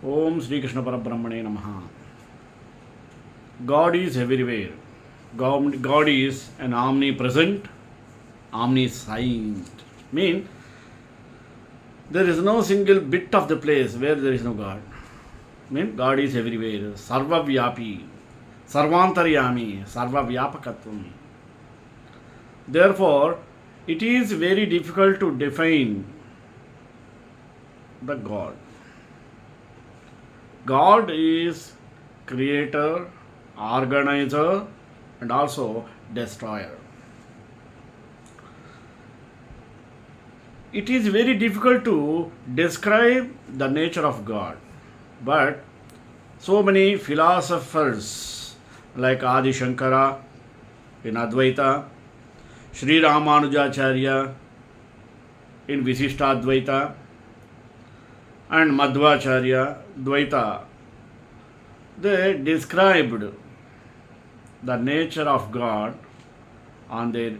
Om Sri Krishna Parabrahmane Namaha. God is everywhere. God is an omnipresent, omniscient. Mean there is no single bit of the place where there is no God. Mean God is everywhere. Sarva Vyapi, Sarvantaryami, Sarva Vyapakatvam. Therefore, it is very difficult to define the God. God is creator, organizer, and also destroyer. It is very difficult to describe the nature of God, but so many philosophers like Adi Shankara in Advaita, Sri Ramanujacharya in Visishtadvaita, and Madhvacharya Dvaita, they described the nature of God on their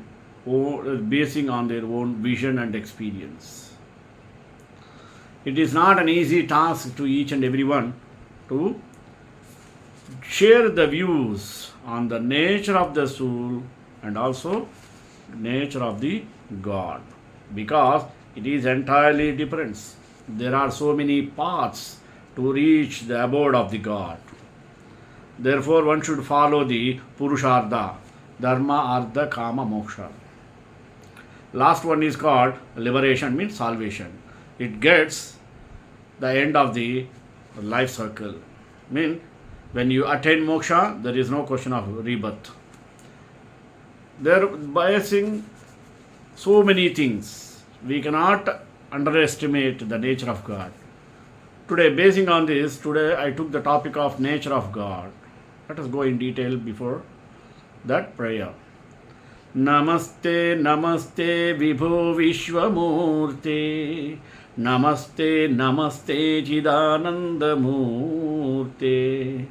own, basing on their own vision and experience. It is not an easy task to each and everyone to share the views on the nature of the soul and also nature of the God, because it is entirely different. There are so many paths to reach the abode of the God. Therefore, one should follow the Purushartha, Dharma, Artha, Kama, Moksha. Last one is called liberation, means salvation. It gets the end of the life circle. Mean when you attain moksha, there is no question of rebirth. They are biasing so many things. We cannot underestimate the nature of God. Today, basing on this, today I took the topic of nature of God. Let us go in detail before that prayer. Namaste, Namaste, Vibho Vishwamurte. Namaste, Namaste, Chidananda Murte.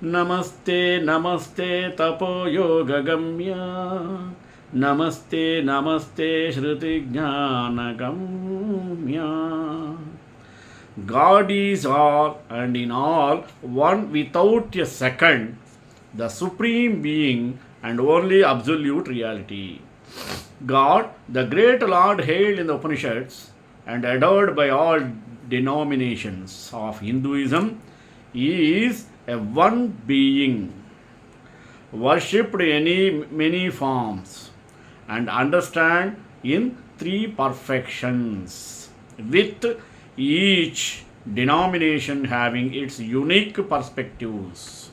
Namaste, Namaste, Tapo Yoga Gamya. Namaste, Namaste, Shruti Jnana Gamya. God is all and in all, one without a second, the Supreme Being and only absolute reality. God, the great Lord hailed in the Upanishads and adored by all denominations of Hinduism, is a one being, worshipped in many forms, and understand in three perfections, with each denomination having its unique perspectives.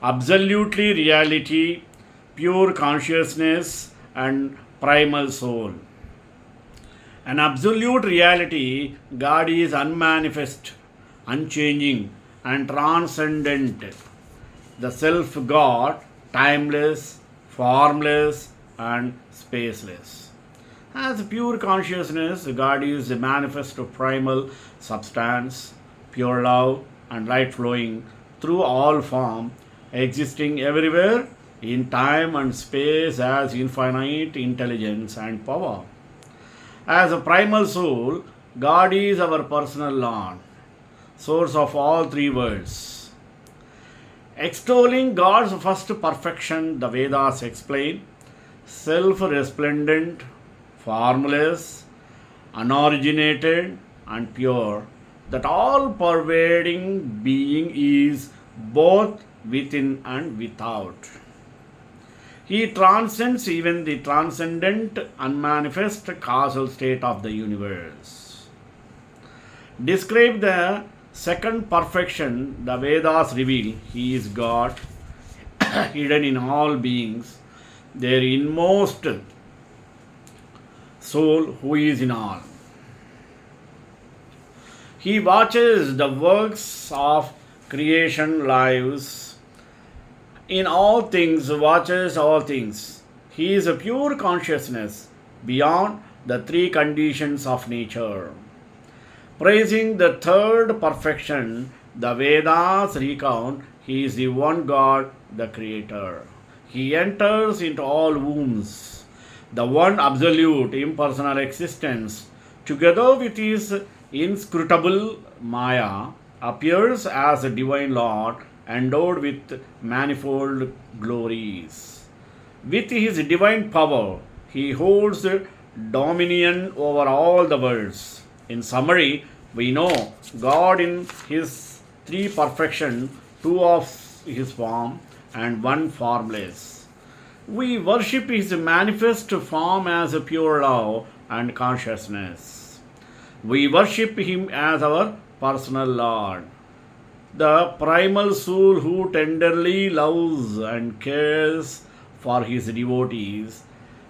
Absolutely reality, pure consciousness, and primal soul. An absolute reality, God is unmanifest, unchanging, and transcendent. The self God, timeless, formless, and spaceless. As pure consciousness, God is the manifest of primal substance, pure love, and light flowing through all form, existing everywhere in time and space as infinite intelligence and power. As a primal soul, God is our personal Lord, source of all three worlds. Extolling God's first perfection, the Vedas explain, self-resplendent, formless, unoriginated, and pure, that all pervading being is both within and without. He transcends even the transcendent, unmanifest causal state of the universe. Describe the second perfection, the Vedas reveal He is God, hidden in all beings, their inmost soul who is in all. He watches the works of creation lives in all things, watches all things. He is a pure consciousness beyond the three conditions of nature. Praising the third perfection, the Vedas recount He is the one God, the Creator. He enters into all wombs, the one absolute impersonal existence, together with His inscrutable Maya, appears as a divine Lord endowed with manifold glories. With his divine power, he holds dominion over all the worlds. In summary, we know God in his three perfection, two of his form and one formless. We worship his manifest form as a pure love and consciousness. We worship him as our personal Lord, the primal soul who tenderly loves and cares for his devotees,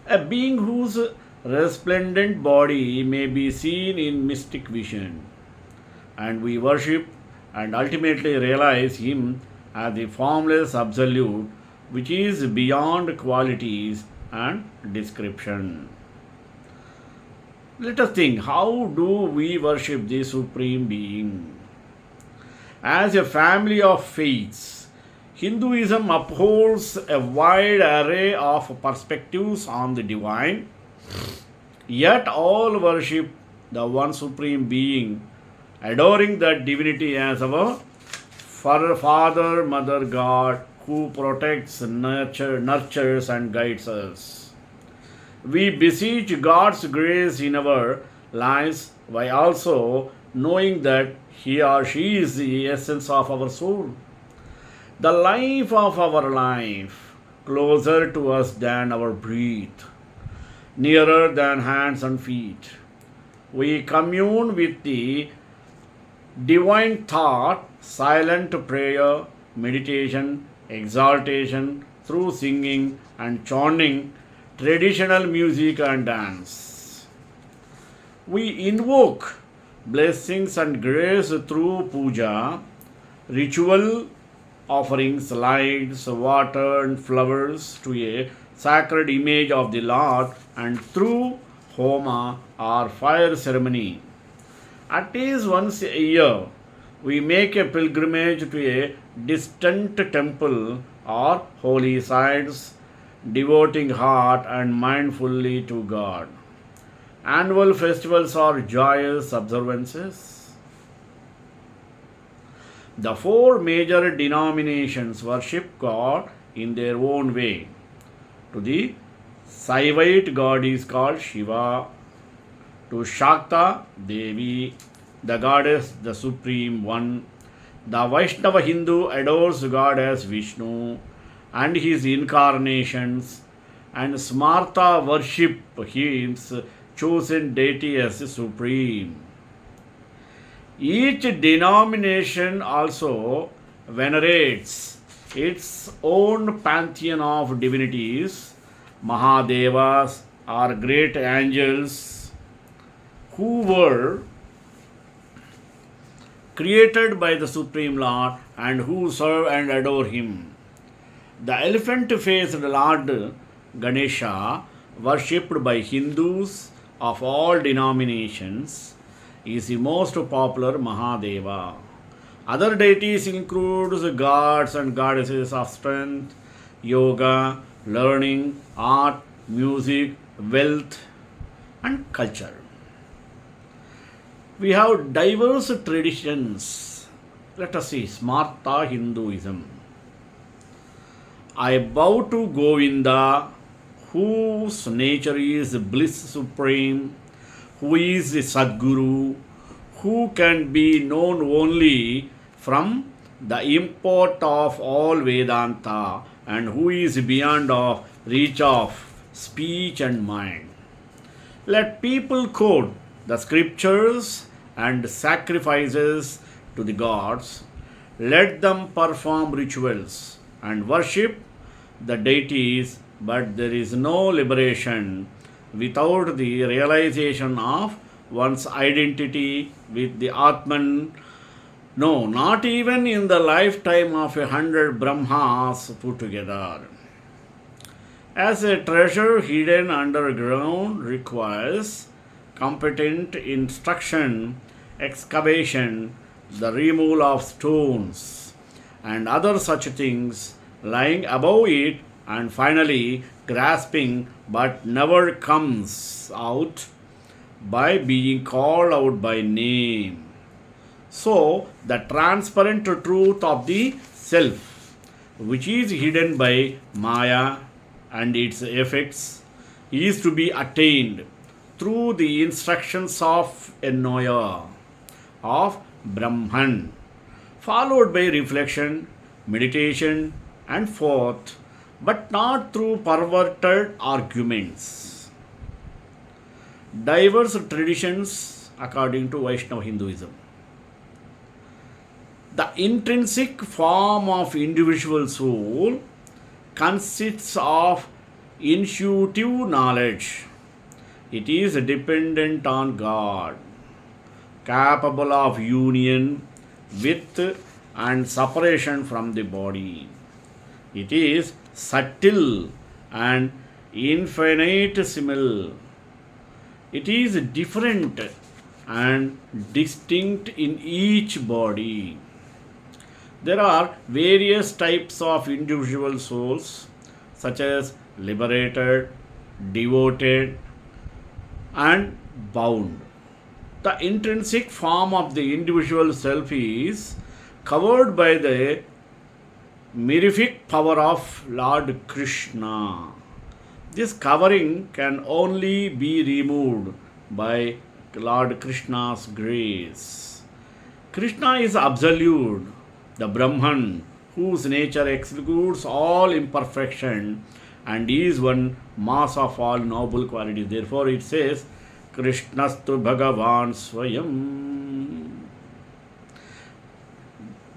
a being whose resplendent body may be seen in mystic vision. And we worship and ultimately realize him as the formless absolute which is beyond qualities and description. Let us think, how do we worship the Supreme Being? As a family of faiths, Hinduism upholds a wide array of perspectives on the divine, yet all worship the one Supreme Being, adoring that divinity as our Father, Mother, God, who protects, nurtures, and guides us. We beseech God's grace in our lives by also knowing that he or she is the essence of our soul, the life of our life, closer to us than our breath, nearer than hands and feet. We commune with the divine thought, silent prayer, meditation, exaltation through singing and chanting, traditional music and dance. We invoke blessings and grace through puja, ritual offerings, lights, water, and flowers to a sacred image of the Lord, and through homa or fire ceremony. At least once a year, we make a pilgrimage to a distant temple or holy sites, devoting heart and mind fully to God. Annual festivals are joyous observances. The four major denominations worship God in their own way. To the Saivite God is called Shiva. To Shakta Devi, the goddess, the Supreme One. The Vaishnava Hindu adores God as Vishnu and his incarnations, and Smarta worship his chosen deity as supreme. Each denomination also venerates its own pantheon of divinities, Mahadevas or great angels who were created by the Supreme Lord and who serve and adore him. The elephant faced Lord Ganesha, worshipped by Hindus of all denominations, is the most popular Mahadeva. Other deities include gods and goddesses of strength, yoga, learning, art, music, wealth, and culture. We have diverse traditions. Let us see Smarta Hinduism. I bow to Govinda, whose nature is bliss supreme, who is the Sadguru, who can be known only from the import of all Vedanta, and who is beyond of reach of speech and mind. Let people quote the scriptures and sacrifices to the gods. Let them perform rituals and worship the deities, but there is no liberation without the realization of one's identity with the Atman. No, not even in the lifetime of 100 Brahmas put together. As a treasure hidden underground requires competent instruction, excavation, the removal of stones, and other such things, lying above it, and finally grasping but never comes out by being called out by name. So, the transparent truth of the self, which is hidden by Maya and its effects, is to be attained through the instructions of a knower of Brahman, followed by reflection, meditation, and forth, but not through perverted arguments. Diverse traditions according to Vaishnava Hinduism. The intrinsic form of individual soul consists of intuitive knowledge. It is dependent on God, capable of union with and separation from the body. It is subtle and infinitesimal. It is different and distinct in each body. There are various types of individual souls, such as liberated, devoted, and bound. The intrinsic form of the individual self is covered by the mirific power of Lord Krishna. This covering can only be removed by Lord Krishna's grace. Krishna is absolute, the Brahman, whose nature excludes all imperfection and is one mass of all noble qualities. Therefore, it says, Krishnastu Bhagavan Swayam.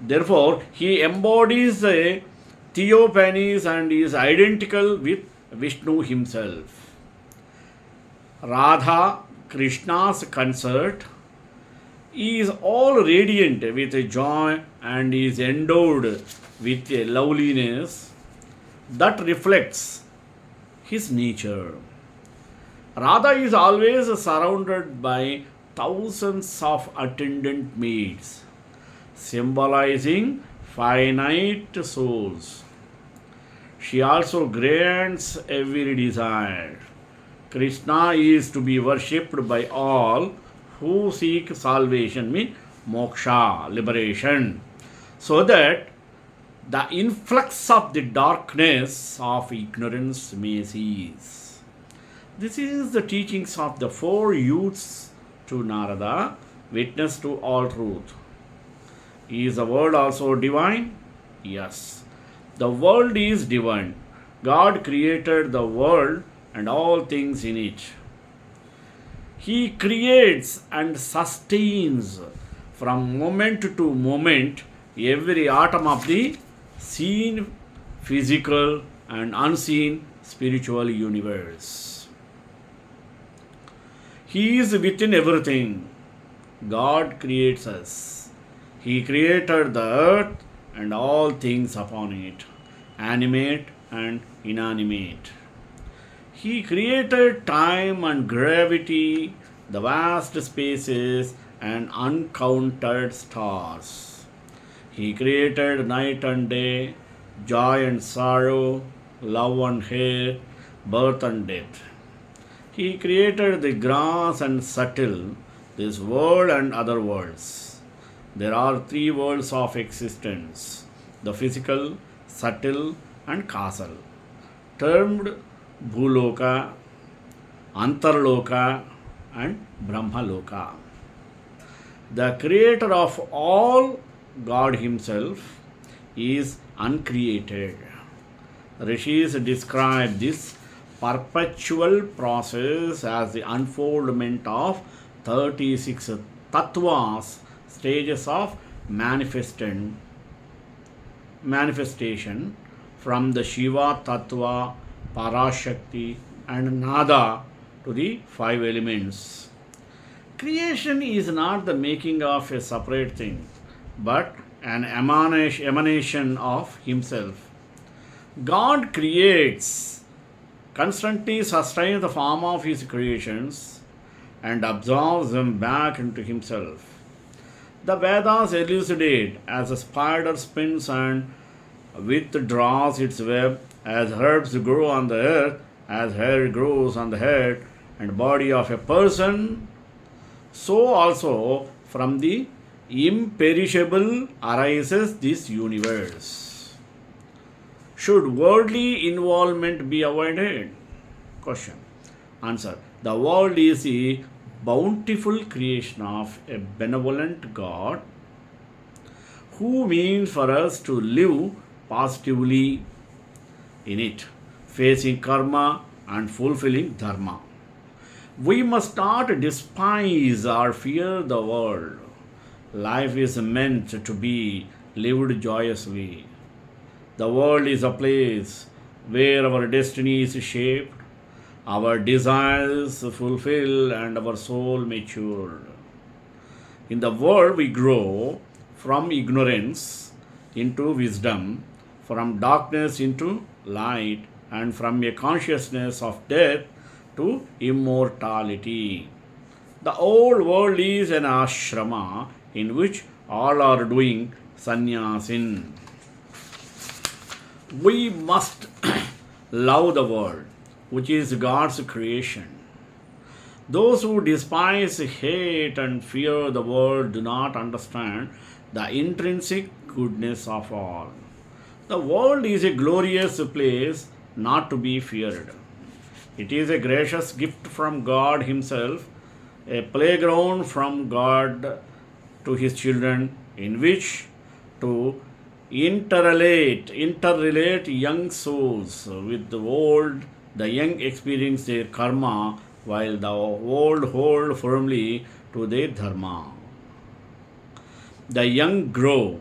Therefore, he embodies the theophanies and is identical with Vishnu himself. Radha, Krishna's consort, is all radiant with joy and is endowed with a loveliness that reflects his nature. Radha is always surrounded by thousands of attendant maids, symbolizing finite souls. She also grants every desire. Krishna is to be worshipped by all who seek salvation, means moksha, liberation, so that the influx of the darkness of ignorance may cease. This is the teachings of the four youths to Narada, witness to all truth. Is the world also divine? Yes. The world is divine. God created the world and all things in it. He creates and sustains from moment to moment every atom of the seen, physical, and unseen spiritual universe. He is within everything. God creates us. He created the earth and all things upon it, animate and inanimate. He created time and gravity, the vast spaces, and uncounted stars. He created night and day, joy and sorrow, love and hate, birth and death. He created the grass and subtle, this world and other worlds. There are three worlds of existence, the physical, subtle, and causal, termed Bhuloka, Antarloka, and Brahmaloka. The creator of all, God Himself, is uncreated. Rishis describe this perpetual process as the unfoldment of 36 tattvas, stages of manifestation from the Shiva tattva, Parashakti, and Nada to the five elements. Creation is not the making of a separate thing, but an emanation of Himself. God creates, constantly sustains the form of His creations, and absorbs them back into Himself. The Vedas elucidate as a spider spins and withdraws its web, as herbs grow on the earth, as hair grows on the head and body of a person, so also from the imperishable arises this universe. Should worldly involvement be avoided? Question. Answer. The world is a bountiful creation of a benevolent God who means for us to live positively in it, facing karma and fulfilling dharma. We must not despise or fear the world. Life is meant to be lived joyously. The world is a place where our destiny is shaped, our desires fulfilled, and our soul matured. In the world, we grow from ignorance into wisdom, from darkness into light, and from a consciousness of death to immortality. The old world is an ashrama in which all are doing sannyasin. We must love the world, which is God's creation. Those who despise, hate, and fear the world do not understand the intrinsic goodness of all. The world is a glorious place not to be feared. It is a gracious gift from God Himself, a playground from God to His children in which to interrelate young souls with the old. The young experience their karma while the old hold firmly to their dharma. The young grow.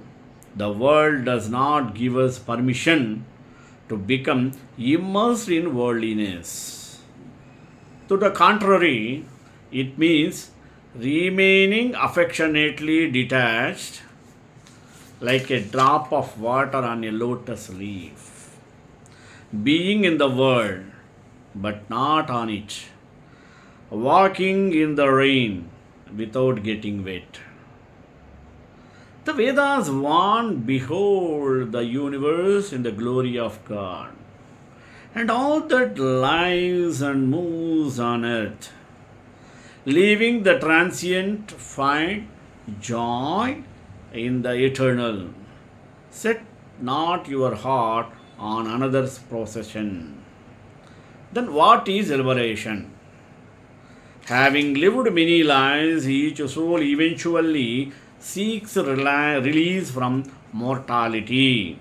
The world does not give us permission to become immersed in worldliness. To the contrary, it means remaining affectionately detached like a drop of water on a lotus leaf, being in the world but not on it, walking in the rain without getting wet. The Vedas warn, behold the universe in the glory of God, and all that lives and moves on earth. Leaving the transient, find joy in the eternal. Set not your heart on another's possession. Then what is liberation? Having lived many lives, each soul eventually seeks release from mortality,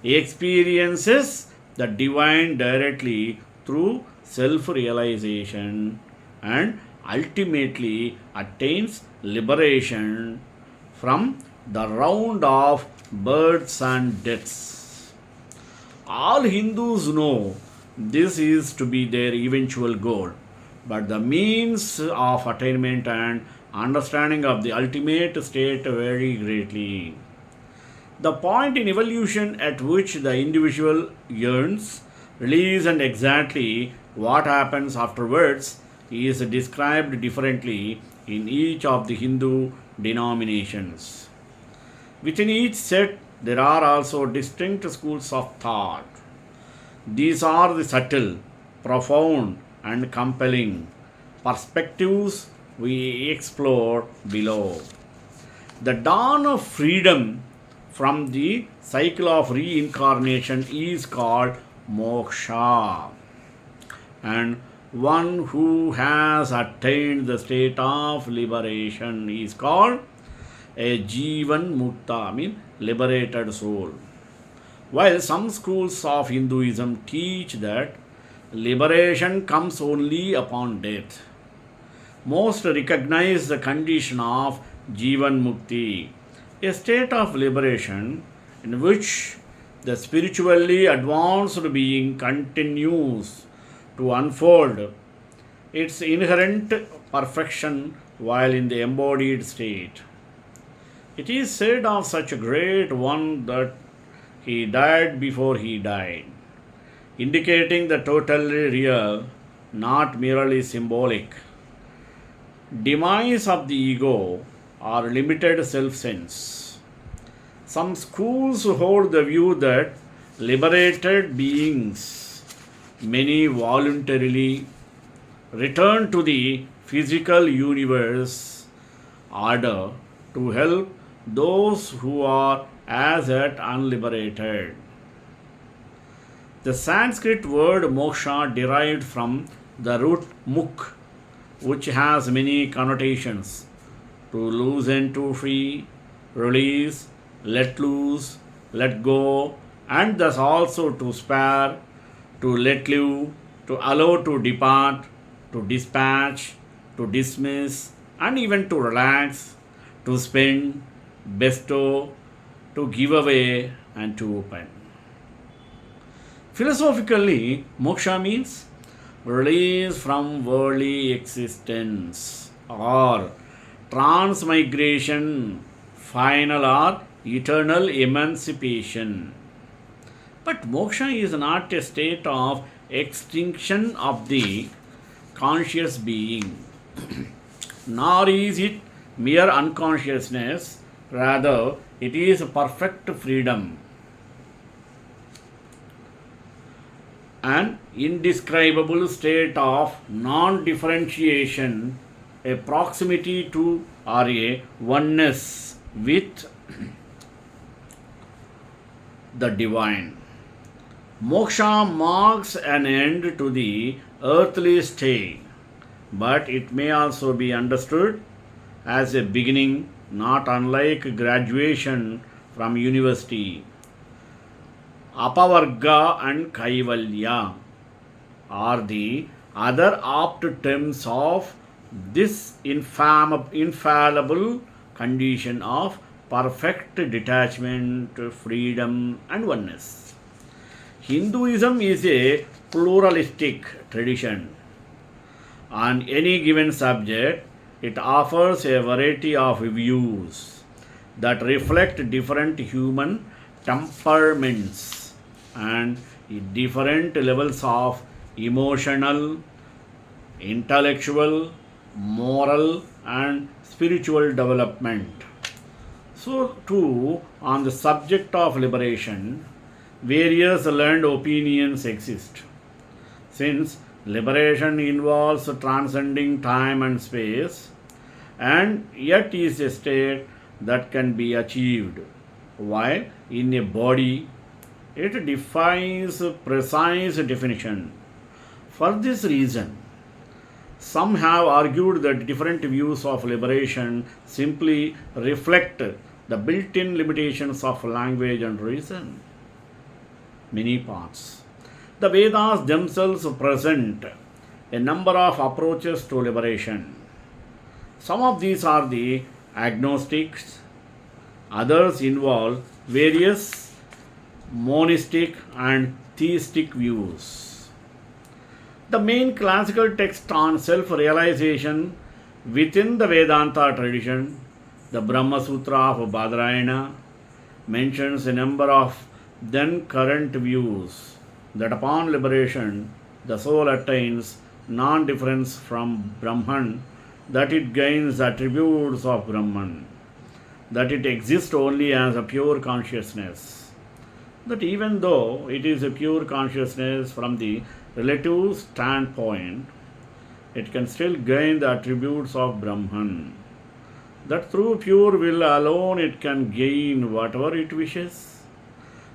experiences the divine directly through self realization, and ultimately attains liberation from the round of births and deaths. All Hindus know this is to be their eventual goal, but the means of attainment and understanding of the ultimate state vary greatly. The point in evolution at which the individual yearns release and exactly what happens afterwards is described differently in each of the Hindu denominations. Within each set, there are also distinct schools of thought. These are the subtle, profound, and compelling perspectives we explore below. The dawn of freedom from the cycle of reincarnation is called moksha, and one who has attained the state of liberation is called a Jivan Mukta, liberated soul. While some schools of Hinduism teach that liberation comes only upon death, most recognize the condition of Jivan Mukti, a state of liberation in which the spiritually advanced being continues to unfold its inherent perfection while in the embodied state. It is said of such a great one that he died before he died, indicating the totally real, not merely symbolic, demise of the ego or limited self sense. Some schools hold the view that liberated beings, many voluntarily, return to the physical universe order to help those who are as yet unliberated. The Sanskrit word moksha derived from the root mukh, which has many connotations: to loosen, to free, release, let loose, let go, and thus also to spare, to let live, to allow to depart, to dispatch, to dismiss, and even to relax, to spend, bestow, to give away, and to open. Philosophically, moksha means release from worldly existence or transmigration, final or eternal emancipation. But moksha is not a state of extinction of the conscious being, nor is it mere unconsciousness, rather, it is perfect freedom, an indescribable state of non differentiation, a proximity to or a oneness with the divine. Moksha marks an end to the earthly stay, but it may also be understood as a beginning, not unlike graduation from university. Apavarga and Kaivalya are the other apt terms of this infallible condition of perfect detachment, freedom, and oneness. Hinduism is a pluralistic tradition. On any given subject, it offers a variety of views that reflect different human temperaments and different levels of emotional, intellectual, moral, and spiritual development. So, too, on the subject of liberation, various learned opinions exist. Since liberation involves transcending time and space, and yet is a state that can be achieved, while in a body it defies precise definition. For this reason, some have argued that different views of liberation simply reflect the built in limitations of language and reason. Many parts. The Vedas themselves present a number of approaches to liberation. Some of these are the agnostics, others involve various monistic and theistic views. The main classical text on self realization within the Vedanta tradition, the Brahma Sutra of Badarayana, mentions a number of then current views that upon liberation the soul attains non difference from Brahman, that it gains attributes of Brahman, that it exists only as a pure consciousness, that even though it is a pure consciousness from the relative standpoint, it can still gain the attributes of Brahman, that through pure will alone it can gain whatever it wishes,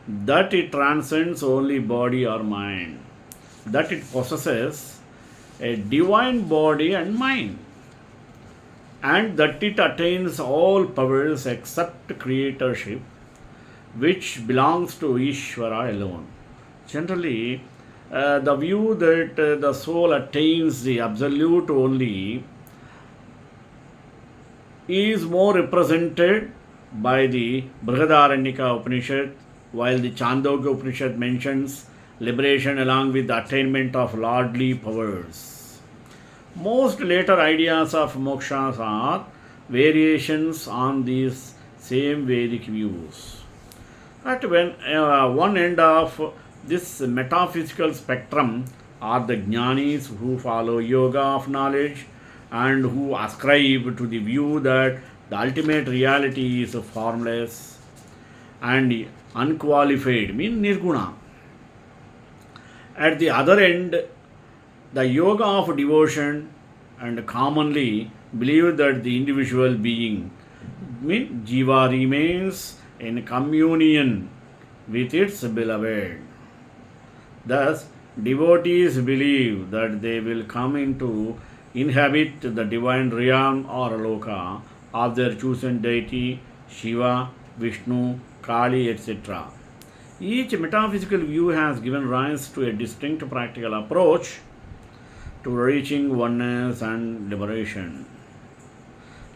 that it transcends only body or mind, that it possesses a divine body and mind, and that it attains all powers except creatorship, which belongs to Ishvara alone. Generally, the view that the soul attains the absolute only is more represented by the Brihadaranyaka Upanishad, while the Chandogya Upanishad mentions liberation along with the attainment of lordly powers. Most later ideas of moksha are variations on these same Vedic views. At one end of this metaphysical spectrum are the jnanis who follow yoga of knowledge and who ascribe to the view that the ultimate reality is formless and unqualified, mean nirguna. At the other end, the yoga of devotion and commonly believe that the individual being Jiva remains in communion with its beloved. Thus, devotees believe that they will come into inhabit the divine realm or loka of their chosen deity Shiva, Vishnu, Kali, etc. Each metaphysical view has given rise to a distinct practical approach to reaching oneness and liberation.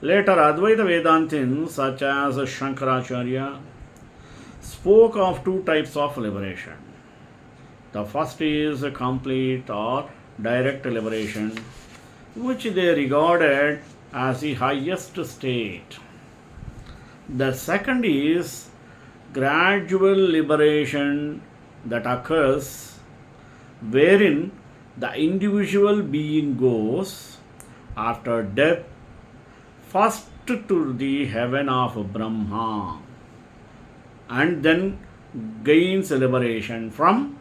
Later, Advaita Vedantins such as Shankaracharya spoke of two types of liberation. The first is complete or direct liberation, which they regarded as the highest state. The second is gradual liberation that occurs wherein the individual being goes after death first to the heaven of Brahma and then gains liberation from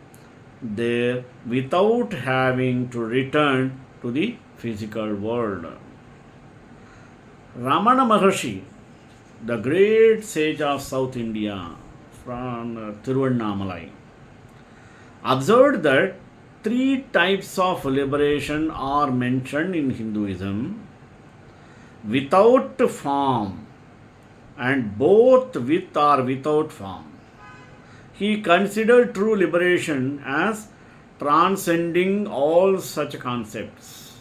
there without having to return to the physical world. Ramana Maharshi, the great sage of South India from Tiruvannamalai, observed that three types of liberation are mentioned in Hinduism: without form and both with or without form. He considered true liberation as transcending all such concepts.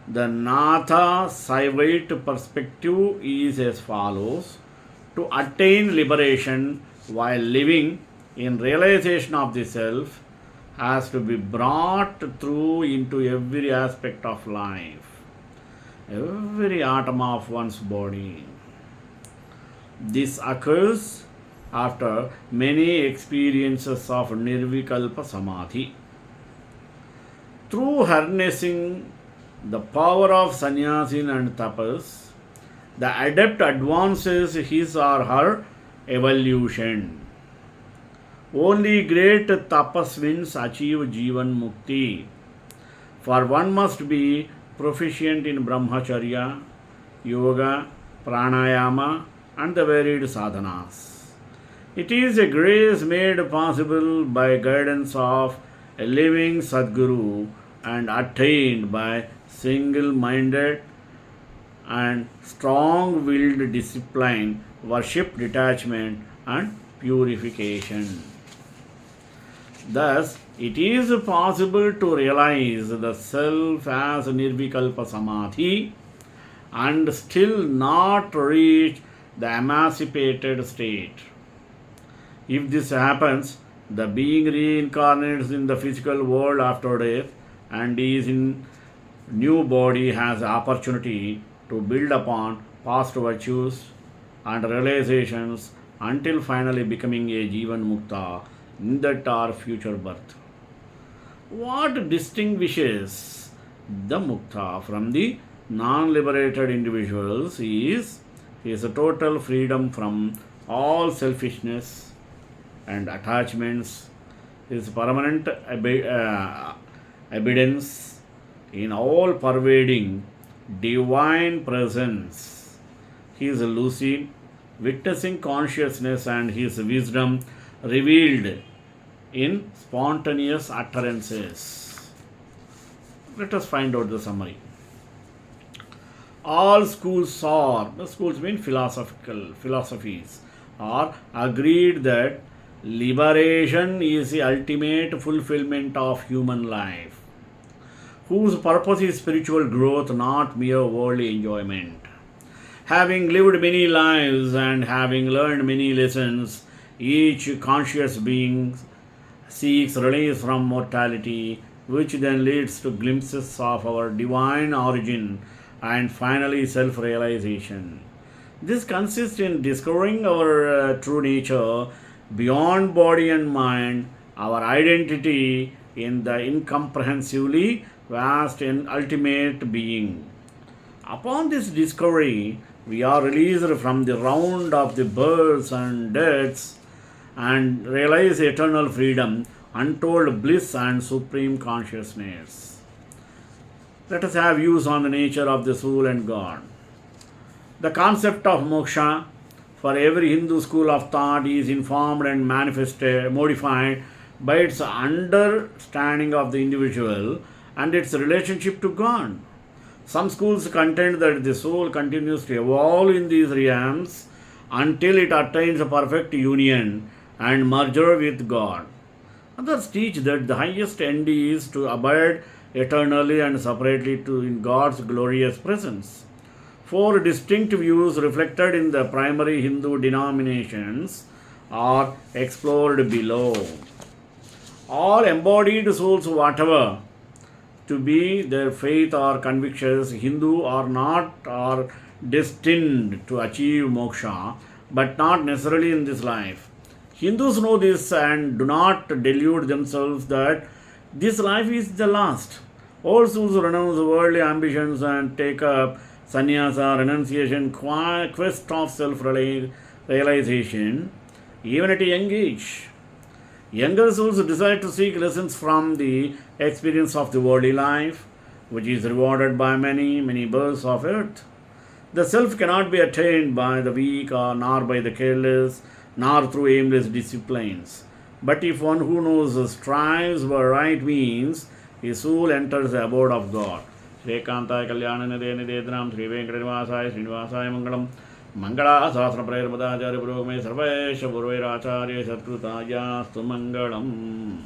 The Natha Saivite perspective is as follows: to attain liberation while living in realization of the self has to be brought through into every aspect of life, every atom of one's body. This occurs after many experiences of Nirvikalpa Samadhi. Through harnessing the power of sannyasin and tapas, the adept advances his or her evolution. Only great tapasvins achieve Jivan Mukti, for one must be proficient in Brahmacharya, Yoga, Pranayama, and the varied sadhanas. It is a grace made possible by guidance of a living Sadguru and attained by single-minded and strong-willed discipline, worship, detachment, and purification. Thus, it is possible to realize the self as Nirvikalpa Samadhi and still not reach the emancipated state. If this happens, the being reincarnates in the physical world after death and is in new body has the opportunity to build upon past virtues and realizations until finally becoming a Jivan Mukta in that or future birth. What distinguishes the Mukta from the non-liberated individuals is his total freedom from all selfishness and attachments, his permanent abidance in all pervading divine presence, his lucid, witnessing consciousness, and his wisdom revealed in spontaneous utterances. Let us find out the summary. All schools are, the schools mean philosophies, are agreed that liberation is the ultimate fulfillment of human life, whose purpose is spiritual growth, not mere worldly enjoyment. Having lived many lives and having learned many lessons, each conscious being seeks release from mortality, which then leads to glimpses of our divine origin and finally self-realization. This consists in discovering our true nature beyond body and mind, our identity in the incomprehensibly vast and ultimate being. Upon this discovery, we are released from the round of the births and deaths and realize eternal freedom, untold bliss, and supreme consciousness. Let us have views on the nature of the soul and God. The concept of moksha for every Hindu school of thought is informed and modified by its understanding of the individual and its relationship to God. Some schools contend that the soul continues to evolve in these realms until it attains a perfect union and merger with God. Others teach that the highest end is to abide eternally and separately in God's glorious presence. Four distinct views reflected in the primary Hindu denominations are explored below. All embodied souls, whatever to be their faith or convictions, Hindu or not, are destined to achieve moksha, but not necessarily in this life. Hindus know this and do not delude themselves that this life is the last. All souls renounce worldly ambitions and take up sannyasa, renunciation, quest of self-realization, even at a young age. Younger souls desire to seek lessons from the experience of the worldly life, which is rewarded by many, many births of earth. The self cannot be attained by the weak or nor by the careless, nor through aimless disciplines. But if one who knows strives by right means, his soul enters the abode of God. Srekantai Kalyananade Nidedram Sri Venkatanivasaaya Srinivasaya Mangalam Mangala Sasana Prayarmadacharya Purokame Sarvesha Purvairacharya Satrutaya Stu Mangalam.